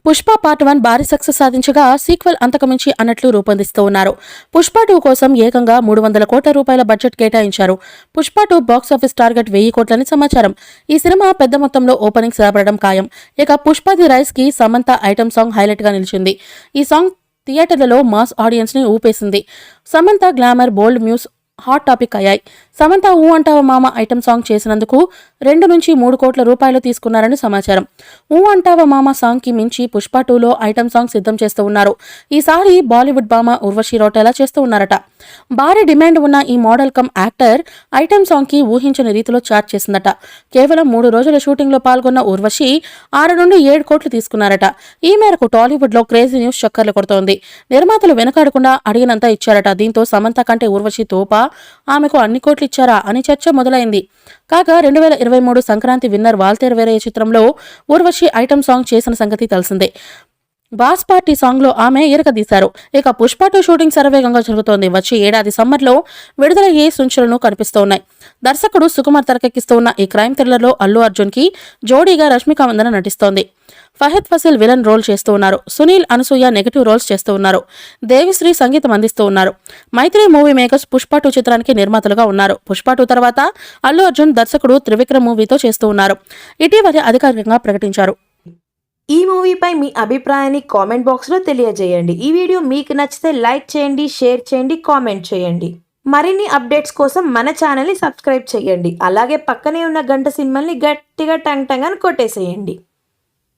Pushpa part 1 భారీ success సాధించగా sequel అంతకుమించి అన్నట్లు రూపొందిస్తూ ఉన్నారు. పుష్ప 2 కోసం ఏకంగా 300 కోట్ల రూపాయల బడ్జెట్ కేటాయించారు. పుష్ప 2 బాక్సాఫీస్ టార్గెట్ 1000 కోట్లని సమాచారం. ఈ సినిమా పెద్ద మొత్తంలో ఓపెనింగ్స్ రాబడడం ఖాయం. ఇక పుష్ప ది రైస్ కి సమంత ఐటమ్ సాంగ్ హైలైట్ గా నిలిచింది. ఈ సాంగ్ థియేటర్లలో మాస్ ఆడియన్స్ ని ఊపేసింది. సమంత గ్లామర్, బోల్డ్ మ్యూస్ హాట్ టాపిక్ అయ్యాయి. సమంత ఊ అంటావా మామ ఐటమ్ సాంగ్ చేసినందుకు 2 నుంచి 3 కోట్ల రూపాయలు తీసుకున్నారని సమాచారం. ఊ అంటావా మామ సాంగ్ కి మించి పుష్ప 2లో ఐటమ్ సాంగ్ సిద్ధం చేస్తూ ఉన్నారు. ఈసారి బాలీవుడ్ భామ ఉర్వశి రౌటేలా చేస్తూ ఉన్నారట. భారీ డిమాండ్ ఉన్న ఈ model come actor item song కి ఊహించని రీతిలో చార్జ్ చేసిందట. కేవలం 3 రోజుల షూటింగ్ లో పాల్గొన్న ఉర్వశి 6 నుండి 7 కోట్లు తీసుకున్నారట. ఈ మేరకు టాలీవుడ్ లో క్రేజీ న్యూస్ చక్కర్లు కొడుతోంది. నిర్మాతలు వెనకాడకుండా అడిగినంత ఇచ్చారట. దీంతో సమంత కంటే ఉర్వశి తోపా, ఆమెకు అన్ని కోట్లు ఇచ్చారా అని చర్చ మొదలైంది. కాగా 2023 సంక్రాంతి విన్నర్ వాల్తేరు వేరే చిత్రంలో ఉర్వశి ఐటమ్ సాంగ్ చేసిన సంగతి తెలిసిందే. బాస్ పార్టీ సాంగ్ లో ఆమె ఇరకదీశారు. ఇక పుష్ప 2 షూటింగ్ శరవేగంగా జరుగుతోంది. వచ్చే ఏడాది సమ్మర్ లో విడుదలయ్యే సూచనలు కనిపిస్తున్నాయి. దర్శకుడు సుకుమార్ తెరకెక్కిస్తూ ఉన్న ఈ క్రైమ్ థ్రిల్లర్ లో అల్లు అర్జున్ కి జోడీగా రష్మిక మందన నటిస్తోంది. ఫహద్ ఫసిల్ విలన్ రోల్ చేస్తూ ఉన్నారు. సునీల్, అనసూయ నెగటివ్ రోల్స్ చేస్తూ ఉన్నారు. దేవిశ్రీ సంగీతం అందిస్తూ ఉన్నారు. మైత్రి మూవీ మేకర్స్ పుష్ప 2 చిత్రానికి నిర్మాతలుగా ఉన్నారు. పుష్ప 2 తర్వాత అల్లు అర్జున్ దర్శకుడు త్రివిక్రమ్ మూవీతో చేస్తూ ఉన్నారు. ఇటీవల అధికారికంగా ప్రకటించారు. ఈ మూవీపై మీ అభిప్రాయాన్ని కామెంట్ బాక్స్లో తెలియజేయండి. ఈ వీడియో మీకు నచ్చితే లైక్ చేయండి, షేర్ చేయండి, కామెంట్ చేయండి. మరిన్ని అప్డేట్స్ కోసం మన ఛానల్ని సబ్స్క్రైబ్ చేయండి. అలాగే పక్కనే ఉన్న గంట సింబల్ని గట్టిగా టంగ్ టంగ్ అని కొట్టేసేయండి.